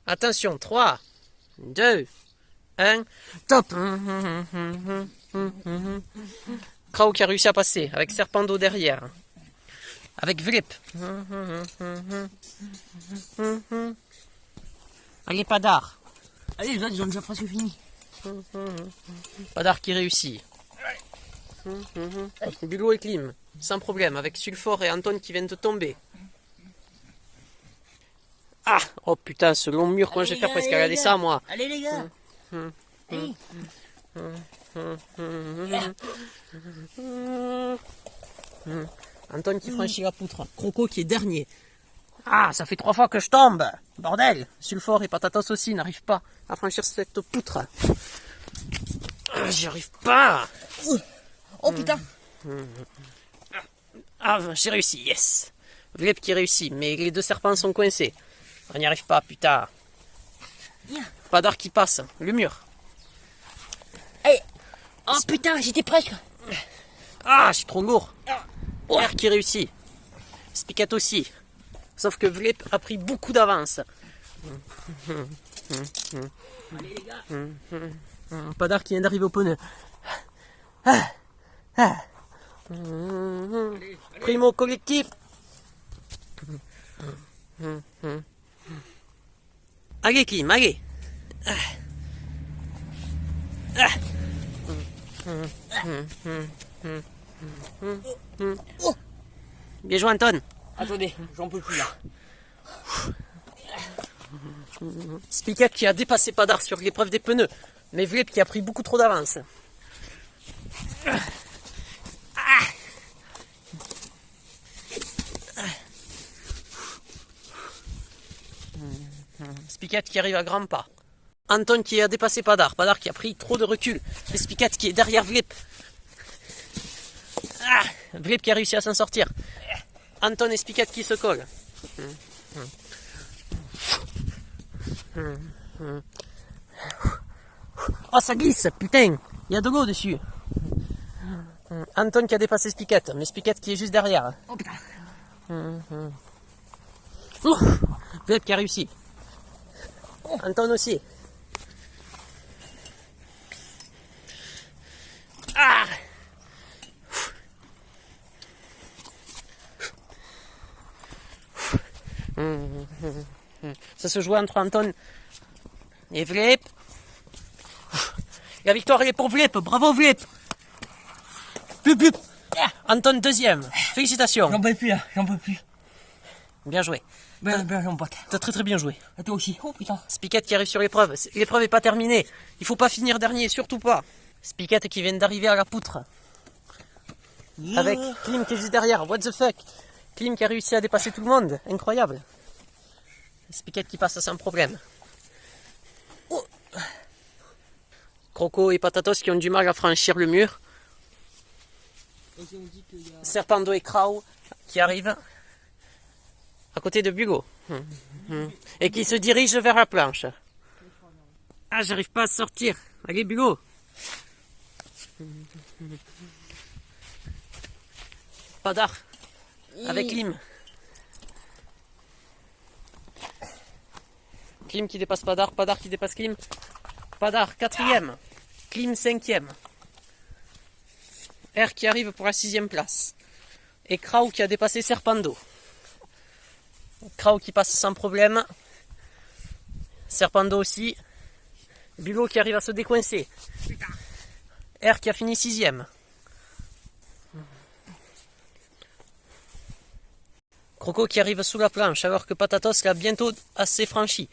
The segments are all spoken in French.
Attention, 3, 2, 1, top. Krau qui a réussi à passer, avec Serpando derrière. Avec Vlip. Allez, Padar. Allez, les autres, ils ont déjà presque fini. Padar qui réussit. Bulot et Klim, sans problème, avec Sulfort et Anton qui viennent de tomber. Ah, oh putain, ce long mur, comment je vais faire pour escalader ça, moi? Allez, les gars. Allez. Anton qui franchit la poutre. Croco qui est dernier. Ah, ça fait 3 fois que je tombe. Bordel. Sulfort et Patatos aussi n'arrivent pas à franchir cette poutre. J'y arrive pas. Oh putain. Ah, j'ai réussi, yes. Vlep qui réussit, mais les deux serpents sont coincés. On n'y arrive pas, putain. Padar qui passe, le mur. Hey. Oh putain, j'étais presque. Ah, je suis trop lourd. R qui réussit. Spicat aussi. Sauf que Vlep a pris beaucoup d'avance. Allez, les gars. Padar qui vient d'arriver au pneu. Primo collectif. Allez, Kim, allez. Bien joué, Anton. Attendez, j'en peux plus là. Spicat qui a dépassé Padar sur l'épreuve des pneus. Mais Vlep qui a pris beaucoup trop d'avance. Spicat qui arrive à grands pas. Anton qui a dépassé Padar. Padar qui a pris trop de recul. Et Spicat qui est derrière Vlep. Vlep qui a réussi à s'en sortir. Anton et Spicat qui se collent. Oh, ça glisse, putain. Il y a de l'eau dessus. Anton qui a dépassé Spicat, mais Spicat qui est juste derrière. Oh putain. Vlep qui a réussi. Anton aussi. Ah! Ça se joue entre Anton et Vlep. La victoire elle est pour Vlep. Bravo Vlep. Plup, plup. Anton deuxième. Félicitations. J'en peux plus là, j'en peux plus. Bien joué. Ben, mon pote. T'as très très bien joué. Et toi aussi. Oh putain. Spicat qui arrive sur l'épreuve. L'épreuve n'est pas terminée. Il faut pas finir dernier, surtout pas. Spicat qui vient d'arriver à la poutre. Avec Klim qui est juste derrière. What the fuck. Klim qui a réussi à dépasser tout le monde. Incroyable. Spicat qui passe sans problème. Croco et Patatos qui ont du mal à franchir le mur. Serpando et Krau qui arrivent à côté de Bugo. Et qui se dirigent vers la planche. Ah, j'arrive pas à sortir. Allez, Bugo. Padar. Avec Klim. Klim qui dépasse Padar. Padar qui dépasse Klim. Padar, 4e. Klim, 5e. R qui arrive pour la 6e place. Et Krau qui a dépassé Serpando. Krau qui passe sans problème. Serpando aussi. Bulot qui arrive à se décoincer. R qui a fini 6e. Croco qui arrive sous la planche alors que Patatos l'a bientôt assez franchi.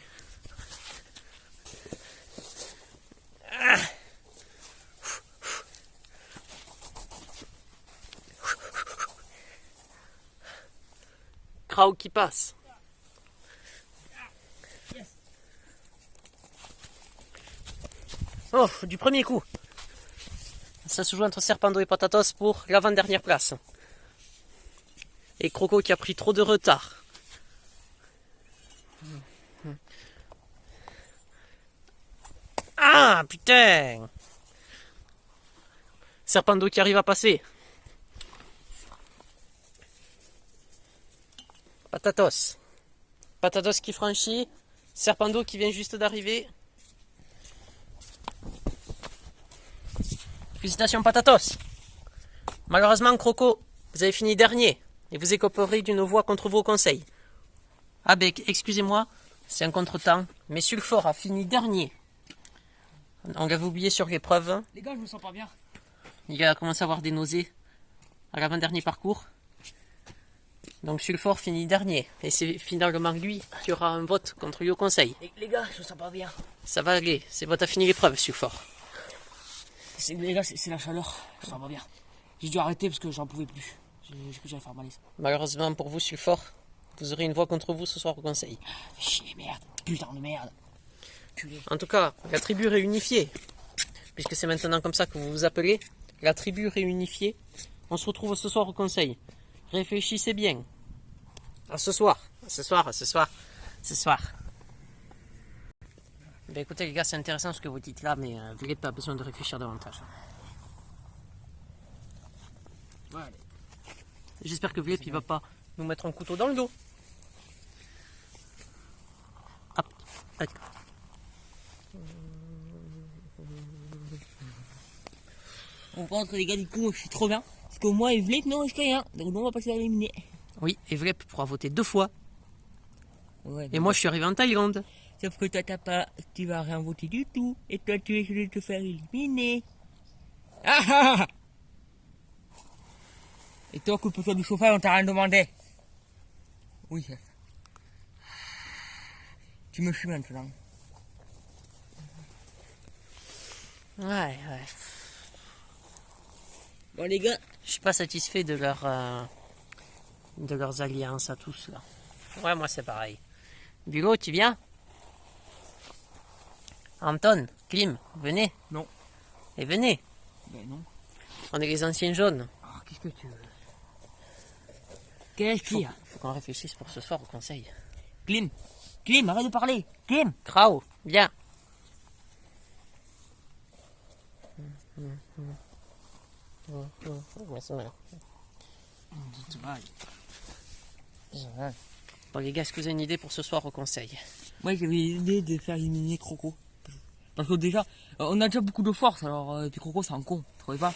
Krau qui passe. Oh, du premier coup. Ça se joue entre Serpando et Patatos pour l'avant-dernière place. Et Croco qui a pris trop de retard. Ah, putain! Serpando qui arrive à passer. Patatos. Patatos qui franchit. Serpando qui vient juste d'arriver. Félicitations Patatos. Malheureusement Croco, vous avez fini dernier et vous écoperez d'une voix contre vos conseils. Ah ben excusez-moi, c'est un contretemps, mais Sulfort a fini dernier. On l'avait oublié sur l'épreuve. Les gars, je me sens pas bien. Il a commencé à avoir des nausées à l'avant-dernier parcours. Donc Sulfort finit dernier. Et c'est finalement lui qui aura un vote contre lui au conseil. Les gars, je me sens pas bien. Ça va aller, c'est bon, t'as fini l'épreuve Sulfort. Les gars, c'est la chaleur. Je me sens pas bien. J'ai dû arrêter parce que j'en pouvais plus. J'ai cru que j'allais faire malaise. Malheureusement pour vous Sulfort, vous aurez une voix contre vous ce soir au conseil. Fais chier, merde. Putain de merde. Culé. En tout cas, la tribu réunifiée, puisque c'est maintenant comme ça que vous vous appelez, la tribu réunifiée, on se retrouve ce soir au conseil. Réfléchissez bien. À ce soir, ce soir. Ben écoutez les gars, c'est intéressant ce que vous dites là, mais vous n'avez pas besoin de réfléchir davantage. Ouais. J'espère que Vlep il va pas nous mettre un couteau dans le dos. Hop, hop. On rentre les gars, du coup, je suis trop bien. Parce que moi et Vlep, non, je rien. Donc on va pas se faire éliminer. Oui, et Vlep pourra voter 2 fois. Ouais, Et moi je suis arrivé en Thaïlande. sauf que toi t'as pas, tu vas rien voter du tout. Et toi tu es de te faire éliminer. Ah ah ah. Et toi, coupe-toi du chauffage, on t'a rien demandé. Oui, chef. Tu me suis maintenant. Ouais. Bon les gars, Je suis pas satisfait de leurs alliances à tous là. Ouais, moi c'est pareil. Bulo, tu viens? Anton, Klim, venez. non. Et venez. Ben non. On est les anciens jaunes. Oh, qu'est-ce que tu veux? Qu'est-ce qu'il y a? Faut qu'on réfléchisse pour ce soir au conseil. Klim, Klim, arrête de parler. Klim. Krao, viens. Ouais, c'est vrai. Bon les gars, est-ce que vous avez une idée pour ce soir au conseil? Moi j'avais l'idée de faire éliminer Croco. Parce que déjà, on a déjà beaucoup de force, alors puis Croco c'est un con, tu trouvez pas?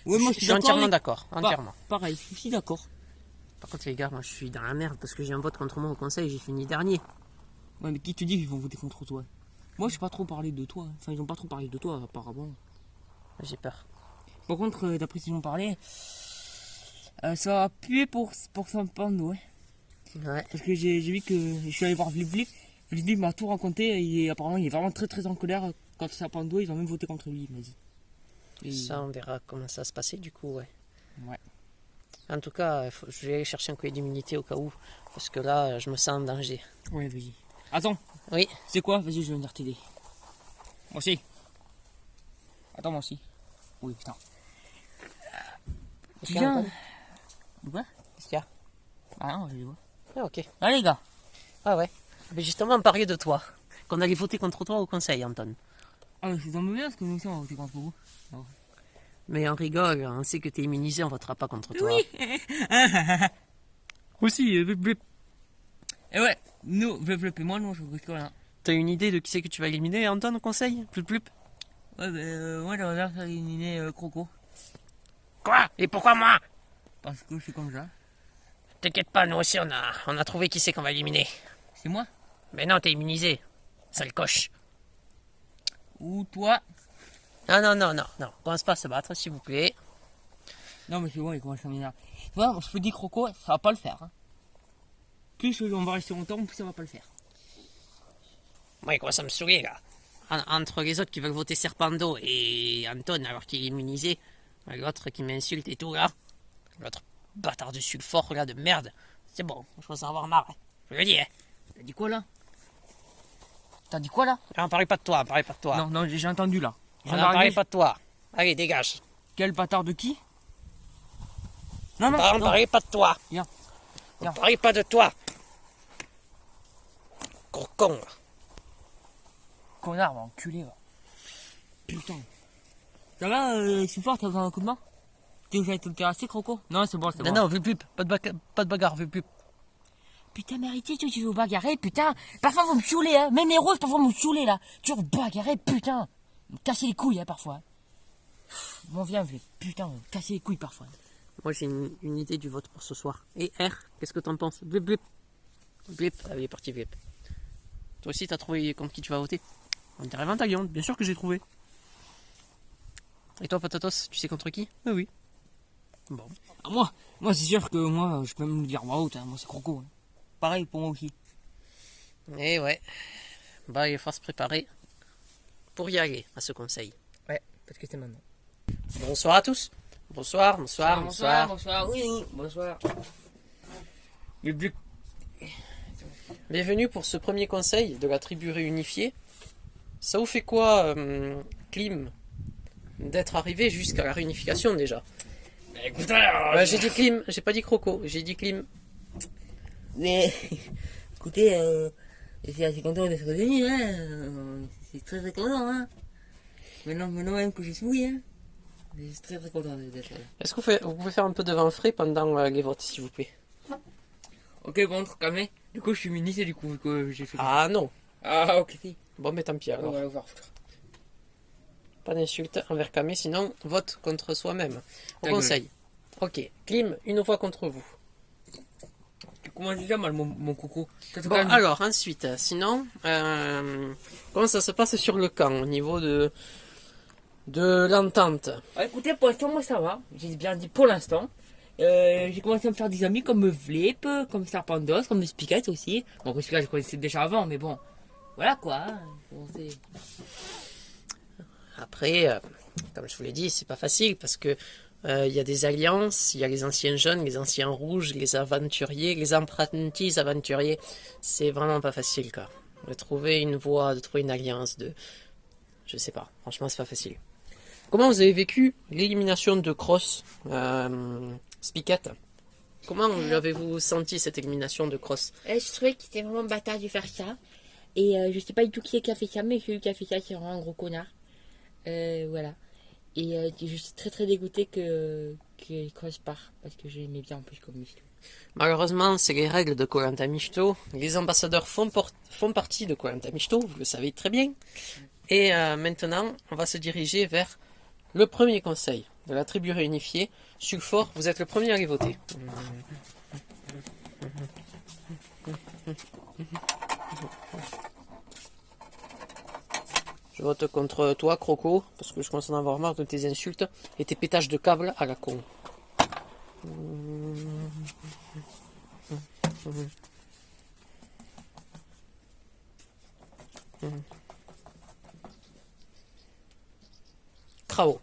Ouais, moi Je suis entièrement d'accord, entièrement. Pareil, je suis d'accord. Par contre les gars, moi je suis dans la merde parce que j'ai un vote contre moi au conseil, j'ai fini dernier. Ouais, mais qui te dit qu'ils vont voter contre toi? Moi j'ai pas trop parlé de toi, enfin ils ont pas trop parlé de toi apparemment. J'ai peur. Par contre, d'après ce qu'ils ont parlé, ça va puer pour Serpando, ouais. Ouais. Parce que j'ai vu que je suis allé voir Vlip, Vlip m'a tout raconté et apparemment il est vraiment très en colère quand Serpando, ils ont même voté contre lui, il m'a dit. Et... Ça, on verra comment ça va se passer du coup, ouais. Ouais. En tout cas, je vais aller chercher un collier d'immunité au cas où, parce que là, je me sens en danger. Ouais, vas-y. Attends, Oui. c'est quoi? Vas-y, je vais venir t'aider. Moi aussi. Attends, moi aussi. Oui, putain. Qu'est-ce qu'il y a, Antoine? Quoi? Qu'est-ce qu'il y a? Ah non, je les vois. Ah, ok. Allez, les gars. Ah ouais. Mais justement, on parlait de toi. Qu'on allait voter contre toi au conseil, Anton. Ah, je vous en bien parce que nous aussi on va voter contre vous. Mais on rigole, on sait que t'es immunisé, on votera pas contre toi. Oui. Aussi, Et ouais, nous, Vlep et moi, non, je risque rien. t'as une idée de qui c'est que tu vas éliminer, Anton, au conseil? Plup. Ouais, moi j'aimerais bien faire éliminer Croco. Quoi? Et pourquoi moi? Parce que je suis comme ça. T'inquiète pas, nous aussi, on a trouvé qui c'est qu'on va éliminer. C'est moi? Mais non, t'es immunisé. Sale coche. Ou toi? Non. Commence pas à se battre, s'il vous plaît. Non, mais c'est bon, il commence à m'énerver. Voilà, je te dis Croco, ça va pas le faire. Hein. Plus on va rester longtemps, plus ça va pas le faire. Moi, il commence à me saouler, là. Entre les autres qui veulent voter Serpando et Anton alors qu'il est immunisé, l'autre qui m'insulte et tout, là. L'autre bâtard de sulfort, là, de merde. C'est bon, je pense en avoir marre. Hein. Je le dis, hein. T'as dit quoi là? T'as dit quoi là? On parlait pas de toi, on parlait pas de toi. Non, j'ai entendu là. On n'en parlait pas de toi. Allez, dégage. Quel bâtard de qui? On parlait pas de toi. Viens. On parlait pas de toi. Gros con, là. Connard, va enculé, va. Putain. Ça va, je suis fort, t'as besoin d'un coup de main? Tu veux que j'aille te le terrasser, Croco? Non, c'est bon, c'est bon. Non, vu plus. Pas de bagarre, vu plus. Putain, mais arrêtez, tu veux bagarrer, putain. Parfois, vous me saoulez, hein. Même les roses, parfois, vous me saoulez, là. Toujours bagarrer, putain. Vous me cassez les couilles, hein, parfois. Bon, viens, putain, vous me cassez les couilles, parfois. Moi, j'ai une idée du vote pour ce soir. Et R, qu'est-ce que t'en penses? Blip, blip. Blip, ah, il est parti, blip. Toi aussi, t'as trouvé contre qui tu vas voter? On dirait 20 à guiande, bien sûr que j'ai trouvé. Et toi, Patatos, tu sais contre qui? Ah oui. Bon. Ah, moi, c'est sûr que moi, je peux même le dire waouh, moi, c'est Croco. Hein. Pareil pour moi aussi. Et ouais. Bah, il faut se préparer pour y aller à ce conseil. Ouais, parce que c'est maintenant. Bonsoir à tous. Bonsoir, bonsoir, bonsoir. Bonsoir, oui, bonsoir. Blip, blip. Bienvenue pour ce premier conseil de la tribu réunifiée. Ça vous fait quoi, Klim, d'être arrivé jusqu'à la réunification déjà? Écoutez, J'ai dit Klim, j'ai pas dit Croco, j'ai dit Klim. mais écoutez, je suis assez content d'être venu, hein. C'est très très content, hein. Maintenant même que je suis, hein. Je suis très très content d'être là. Est-ce que vous pouvez faire un peu de vent frais pendant les votes, s'il vous plaît? Ok, contre, calmez. Du coup, je suis ministre et du coup, j'ai fait. Ah non. Ah, ok, si. Bon, mais tant pis alors. On va voir. Pas d'insulte envers Kamé, sinon vote contre soi-même. Au Ta conseil. Ok, Klim, une fois contre vous. Tu commences déjà mal, mon coco. Bon, alors ensuite, sinon, comment ça se passe sur le camp au niveau de l'entente? Écoutez, pour l'instant, moi ça va. J'ai bien dit pour l'instant. J'ai commencé à me faire des amis comme Vlip, comme Serpendos, comme le Spiket aussi. Bon, le Spiket, je connaissais déjà avant, mais bon. Voilà quoi. Hein. Bon, Après, comme je vous l'ai dit, c'est pas facile parce que il y a des alliances, il y a les anciens jeunes, les anciens rouges, les aventuriers, les apprentis aventuriers. C'est vraiment pas facile quoi. De trouver une voie, de trouver une alliance, je sais pas. Franchement, c'est pas facile. Comment vous avez vécu l'élimination de Cross, Spiket? Comment avez-vous senti cette élimination de Cross? Je trouvais que c'était vraiment bâtard de faire ça. Et je sais pas du tout qui c'est qui a fait ça, mais celui qui a fait ça, c'est vraiment un gros connard. Voilà. Et je suis très très dégoûté que Cross part, parce que je l'aimais bien en plus comme Michto. Malheureusement, c'est les règles de Koh Lanta Mishto. Les ambassadeurs font partie de Koh Lanta Mishto, vous le savez très bien. Et maintenant, on va se diriger vers le premier conseil de la tribu réunifiée. Sulfort, vous êtes le premier à aller voter. Je vote contre toi, Croco, parce que je commence à en avoir marre de tes insultes et tes pétages de câbles à la con. Krao.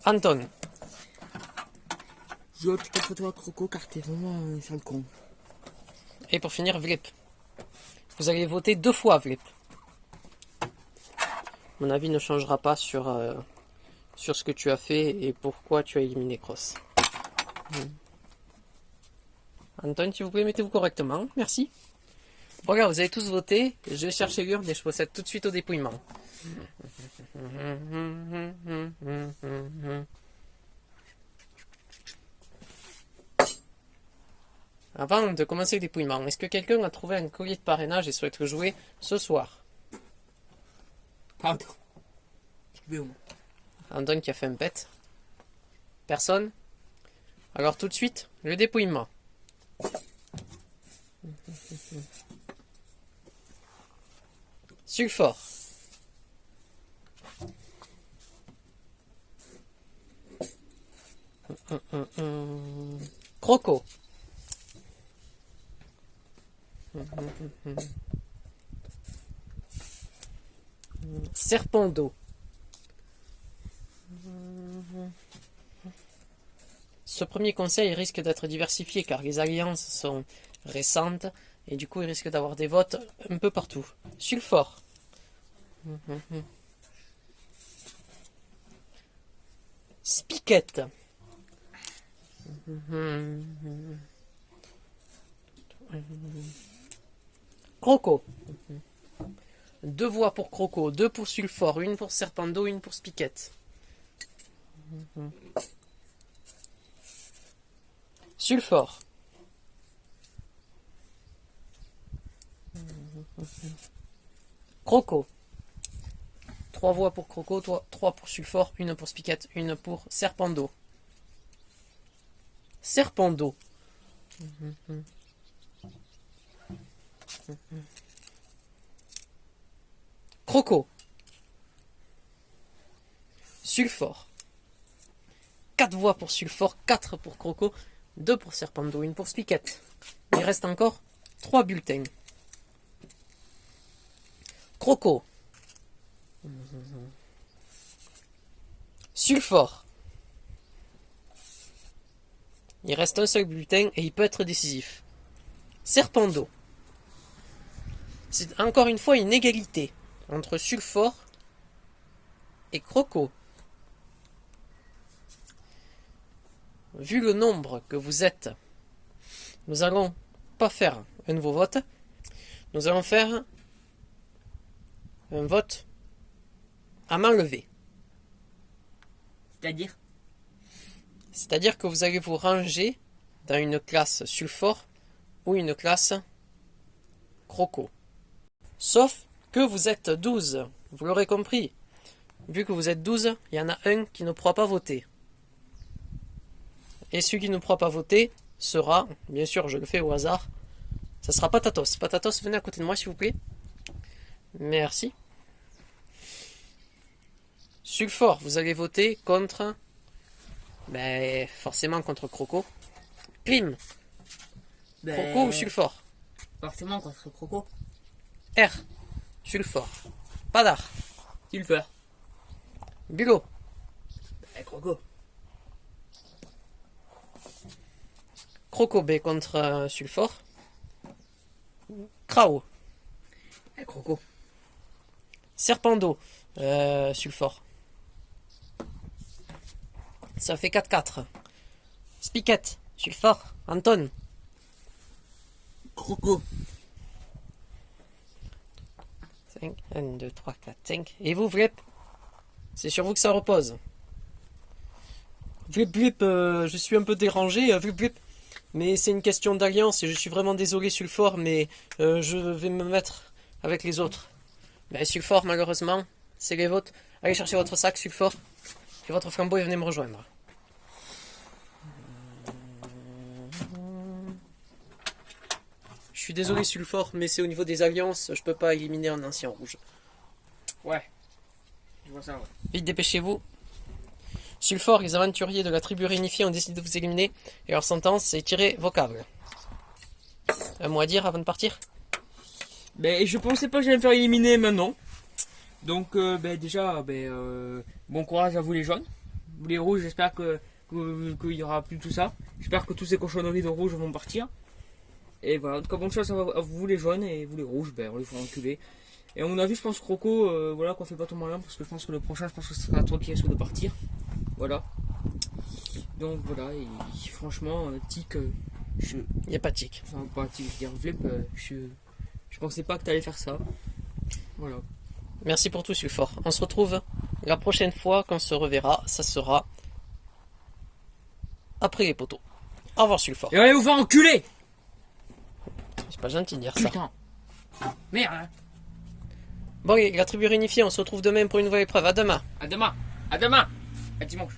Anton. je vote contre toi, Croco, car t'es vraiment un sale con. Et pour finir, Vlip. Vous allez voter 2 fois, Vlip. Mon avis ne changera pas sur ce que tu as fait et pourquoi tu as éliminé Cross. Anton, s'il vous plaît, mettez-vous correctement. Merci. Bon, regarde, vous avez tous voté. Je vais chercher l'urne et je procède tout de suite au dépouillement. Avant de commencer le dépouillement, est-ce que quelqu'un a trouvé un collier de parrainage et souhaite le jouer ce soir? Pardon. Excusez-moi. Anton qui a fait un pet. Personne? Alors tout de suite, le dépouillement. Sulfort. Croco. Serpent d'eau. Ce premier conseil risque d'être diversifié car les alliances sont récentes et du coup il risque d'avoir des votes un peu partout. Sulfort. Spiket. Croco. 2 voix pour Croco, 2 pour Sulfort, 1 pour Serpendo, 1 pour Spiket. Sulfort. Croco. 3 voix pour Croco, 3 pour Sulfore, 1 pour Spiquette, 1 pour Serpendo. Serpendo. Croco. Sulfore. 4 voix pour Sulfore, 4 pour Croco, 2 pour Serpendo, 1 pour Spiquette. Il reste encore 3 bulletins. Croco. Sulfore. Il reste un seul bulletin et il peut être décisif. Serpendo. C'est encore une fois une égalité entre Sulfore et Croco. Vu le nombre que vous êtes, nous allons pas faire un nouveau vote. Nous allons faire un vote à main levée. C'est-à-dire? C'est-à-dire que vous allez vous ranger dans une classe Sulfore ou une classe Croco. Sauf que vous êtes 12, vous l'aurez compris. Vu que vous êtes 12, il y en a un qui ne pourra pas voter. Et celui qui ne pourra pas voter sera, bien sûr je le fais au hasard, ça sera Patatos. Patatos, venez à côté de moi s'il vous plaît. Merci. Sulfore, vous allez voter contre... forcément contre Croco. Clim, Croco ou Sulfore? Forcément contre Croco. R, Sulfore. Padar, Sulfore. Bulot, Croco. Croco B contre Sulfore. Krao, Croco. Serpendo, Sulfore. Ça fait 4-4. Spiquette, Sulfore, Anton. Croco. 5, 1, 2, 3, 4, 5. Et vous, Vlip? C'est sur vous que ça repose. Vlip, je suis un peu dérangé, Vlip. Mais c'est une question d'alliance et je suis vraiment désolé, Sulfore, mais je vais me mettre avec les autres. Sulfore, malheureusement, c'est les vôtres. Allez chercher votre sac, Sulfore, et votre flambeau et venez me rejoindre. Je suis désolé, Sulfore, mais c'est au niveau des alliances, je peux pas éliminer un ancien rouge. Ouais. Je vois ça, ouais. Vite, dépêchez-vous. Sulfore, les aventuriers de la tribu réunifiée ont décidé de vous éliminer et leur sentence c'est tirer vos câbles. Un mot à dire avant de partir? Je pensais pas que j'allais me faire éliminer maintenant. Donc déjà, bon courage à vous les jaunes. Vous les rouges, j'espère qu'il y aura plus tout ça. J'espère que toutes ces cochonneries de rouge vont partir. Et voilà, en tout cas bonne chance à vous les jaunes et vous les rouges, on les fera enculer. Et à mon avis, je pense Croco, qu'on fait pas trop malin parce que je pense que le prochain, je pense que ce sera toi qui risque de partir. Voilà. Donc voilà, et franchement, Tic, Il n'y a pas de tic. enfin pas Tic, je veux dire Vlip, je pensais pas que t'allais faire ça. Voilà. Merci pour tout, Sulfore. On se retrouve la prochaine fois qu'on se reverra. Ça sera après les poteaux. Au revoir, Sulfore. Et allez vous faire enculer! C'est pas gentil de dire ça. Putain! Merde! Bon, la tribu réunifiée, on se retrouve demain pour une nouvelle épreuve. À demain. À demain! À demain! À dimanche!